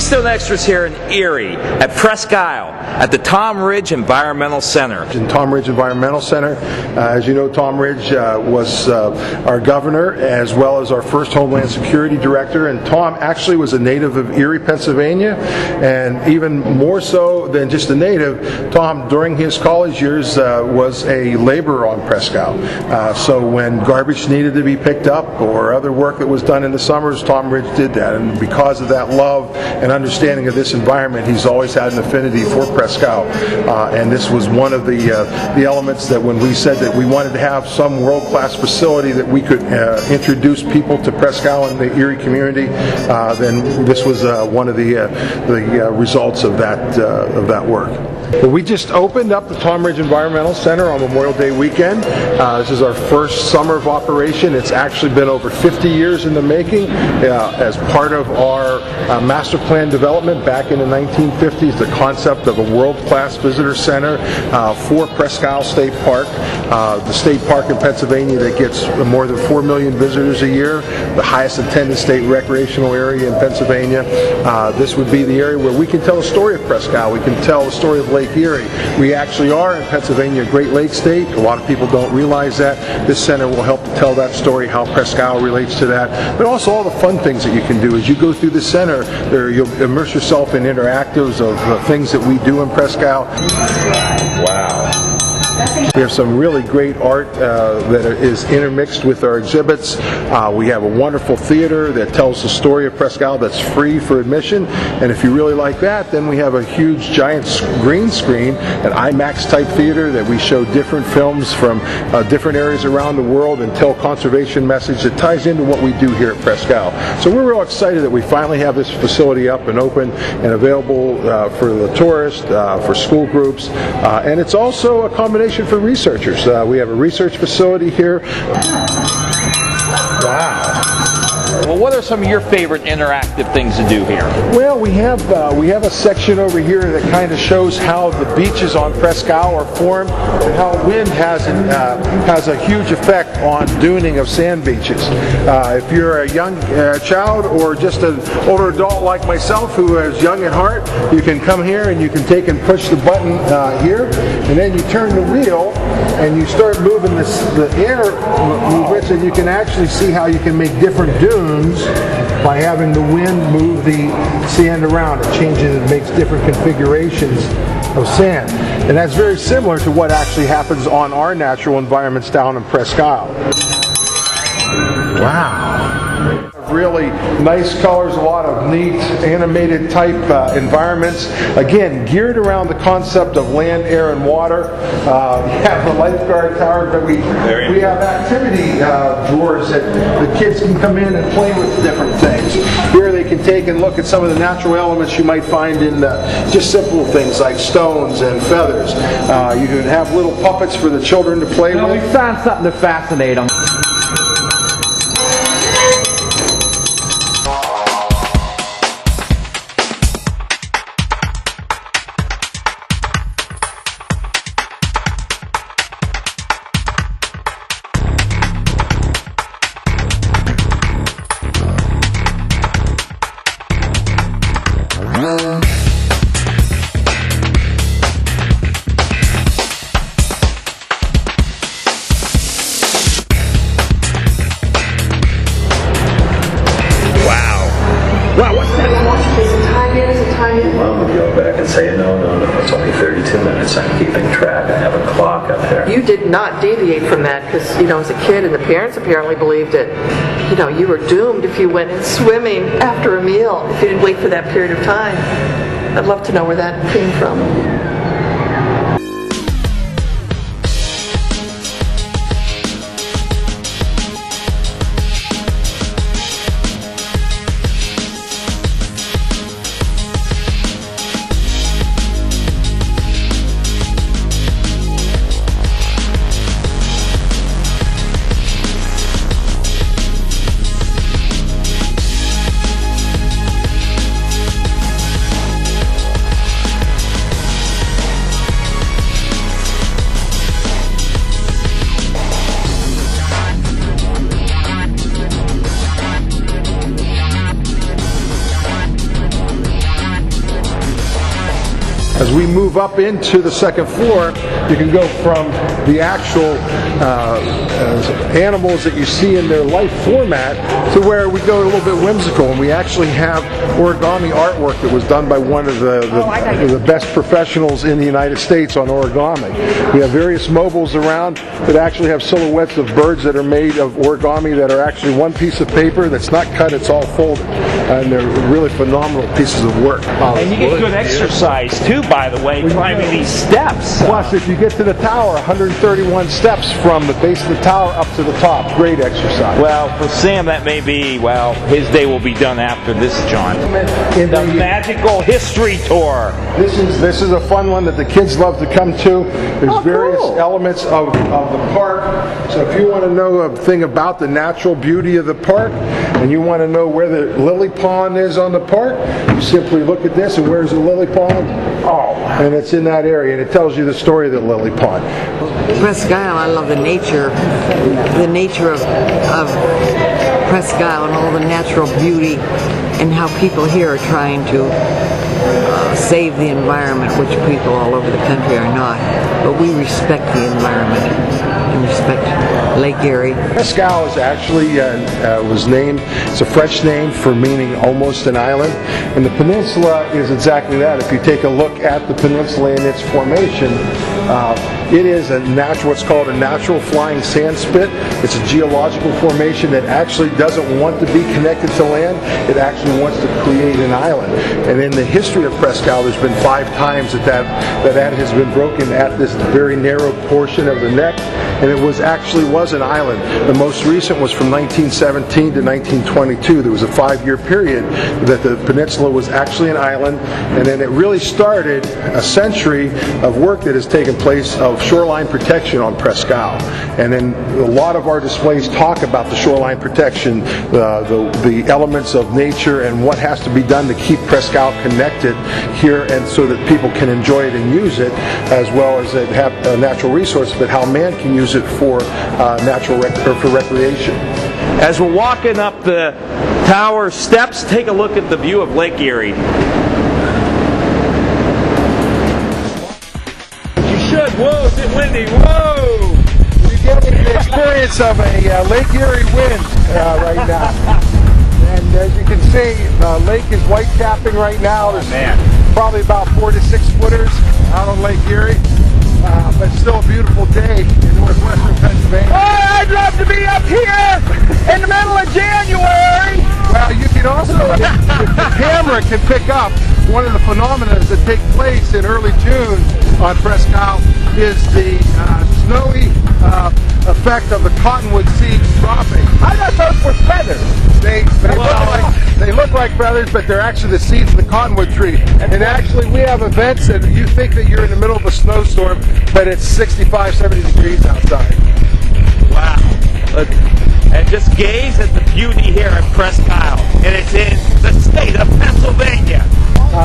Keystone Xtra's here in Erie at Presque Isle at the Tom Ridge Environmental Center. In Tom Ridge Environmental Center, as you know, Tom Ridge was our governor as well as our first Homeland Security Director, and Tom actually was a native of Erie, Pennsylvania, and even more so than just a native, Tom during his college years was a laborer on Presque Isle. So when garbage needed to be picked up or other work that was done in the summers, Tom Ridge did that, and because of that love and understanding of this environment, he's always had an affinity for Presque Isle, and this was one of the elements that when we said that we wanted to have some world-class facility that we could introduce people to Presque Isle and the Erie community, then this was one of the results of that work. Well, we just opened up the Tom Ridge Environmental Center on Memorial Day weekend. This is our first summer of operation. It's actually been over 50 years in the making as part of our master plan development back in the 1950s, the concept of a world-class visitor center for Presque Isle State Park, the state park in Pennsylvania that gets more than 4 million visitors a year, the highest attended state recreational area in Pennsylvania. This would be the area where we can tell a story of Presque Isle. We can tell the story of Lake Erie. We actually are in Pennsylvania a Great Lakes state. A lot of people don't realize that. This center will help to tell that story, how Presque Isle relates to that, but also all the fun things that you can do. As you go through the center, you'll immerse yourself in interactives of things that we do in Presque Isle. Wow. We have some really great art that is intermixed with our exhibits. We have a wonderful theater that tells the story of Presque Isle that's free for admission, and if you really like that, then we have a huge giant green screen, an IMAX type theater that we show different films from different areas around the world and tell conservation message that ties into what we do here at Presque Isle. So we're real excited that we finally have this facility up and open and available for the tourists, for school groups, and it's also a combination for researchers. We have a research facility here. Wow. Well, what are some of your favorite interactive things to do here? Well, we have a section over here that kind of shows how the beaches on Presque Isle are formed and how wind has a huge effect on duning of sand beaches. If you're a young child or just an older adult like myself who is young at heart, you can come here and you can take and push the button here, and then you turn the wheel and you start moving the air movements, and you can actually see how you can make different dunes by having the wind move the sand around. It changes and makes different configurations of sand. And that's very similar to what actually happens on our natural environments down in Presque Isle. Wow. Really nice colors, a lot of neat animated type environments. Again, geared around the concept of land, air, and water. We have the lifeguard tower, but we have activity drawers that the kids can come in and play with different things. Here they can take and look at some of the natural elements you might find in just simple things like stones and feathers. You can have little puppets for the children to play with. We found something to fascinate them. Wow, what's that? Is it time yet? Is it time yet? Mom would go back and say, no, it's only 32 minutes. I'm keeping track. I have a clock up there. You did not deviate from that because, as a kid, and the parents apparently believed it. You were doomed if you went swimming after a meal, if you didn't wait for that period of time. I'd love to know where that came from. As we move up into the second floor, you can go from the actual animals that you see in their life format to where we go a little bit whimsical, and we actually have origami artwork that was done by one of the best professionals in the United States on origami. We have various mobiles around that actually have silhouettes of birds that are made of origami that are actually one piece of paper that's not cut, it's all folded. And they're really phenomenal pieces of work. And you get good exercise too, by the way, climbing these steps. Plus, if you get to the tower, 131 steps from the base of the tower up to the top. Great exercise. Well, for Sam, that may be, well, his day will be done after this, John. In the magical history tour. This is a fun one that the kids love to come to. There's various elements of the park. So if you want to know a thing about the natural beauty of the park, and you want to know where the lily pond is on the park, you simply look at this, and where's the lily pond? Oh, and it's in that area, and it tells you the story of the lily pond. Presque Isle, I love the nature of Presque Isle and all the natural beauty, and how people here are trying to save the environment, which people all over the country are not. But we respect the environment and respect Lake Erie. Presque Isle is actually was named, it's a French name for meaning almost an island, and the peninsula is exactly that. If you take a look at the peninsula and its formation, it is a natural, what's called a natural flying sand spit. It's a geological formation that actually doesn't want to be connected to land. It actually wants to create an island. And in the history of Presque Isle, there's been 5 times that has been broken at this very narrow portion of the neck, and it was an island. The most recent was from 1917 to 1922. There was a 5-year period that the peninsula was actually an island, and then it really started a century of work that has taken place of shoreline protection on Presque Isle. And then a lot of our displays talk about the shoreline protection, the elements of nature, and what has to be done to keep Presque Isle connected here, and so that people can enjoy it and use it, as well as it have a natural resource, but how man can use it for for recreation. As we're walking up the tower steps, take a look at the view of Lake Erie. You should. Whoa, is it windy? Whoa! You're getting the experience of a Lake Erie wind right now. And as you can see, the lake is white capping right now. There's probably about 4 to 6 footers out on Lake Erie. But it's still a beautiful day in northwestern Pennsylvania. Oh, I'd love to be up here in the middle of January. Well, you can also, if the camera can pick up, one of the phenomena that take place in early June on Presque Isle is the snowy effect of the cottonwood seeds dropping. I thought those were feathers. They look like feathers, but they're actually the seeds of the cottonwood tree. And actually, we have events that you think that you're in the middle of a snowstorm, but it's 65, 70 degrees outside. Wow. And just gaze at the beauty here at Presque Isle. And it's in the state of Pennsylvania.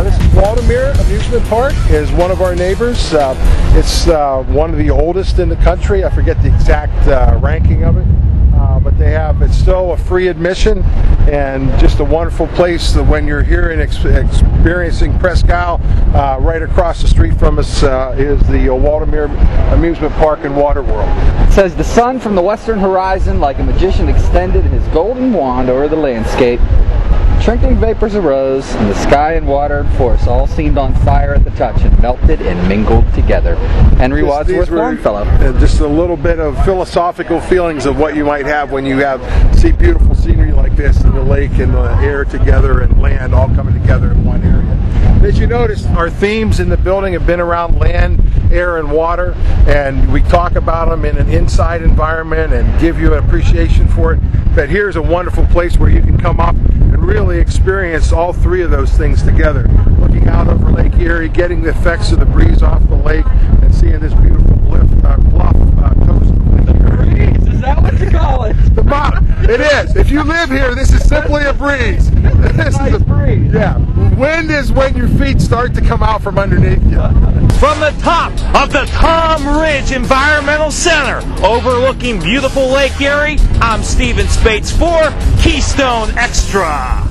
This is Waldameer Amusement Park, is one of our neighbors. It's one of the oldest in the country. I forget the exact ranking of it. But it's still a free admission, and just a wonderful place when you're here and experiencing Presque Isle. Right across the street from us is the Waldameer Amusement Park and Water World. It says the sun from the western horizon, like a magician, extended his golden wand over the landscape. Shrinking vapors arose, and the sky and water and forest all seemed on fire at the touch and melted and mingled together. Henry Wadsworth Longfellow. Just a little bit of philosophical feelings of what you might have when you see beautiful scenery like this, and the lake and the air together and land all coming together in one area. As you notice, our themes in the building have been around land, air, and water, and we talk about them in an inside environment and give you an appreciation for it. But here's a wonderful place where you can come up and really experience all 3 of those things together. Looking out over Lake Erie, getting the effects of the breeze off the lake, and seeing this beautiful bluff coast of Lake Erie. Breeze, is that what you call it? The bottom. It is. If you live here, this is simply a breeze. This is a breeze. Yeah. Wind is when your feet start to come out from underneath you. From the top of the Tom Ridge Environmental Center, overlooking beautiful Lake Erie, I'm Stephen Spates for Keystone Xtra.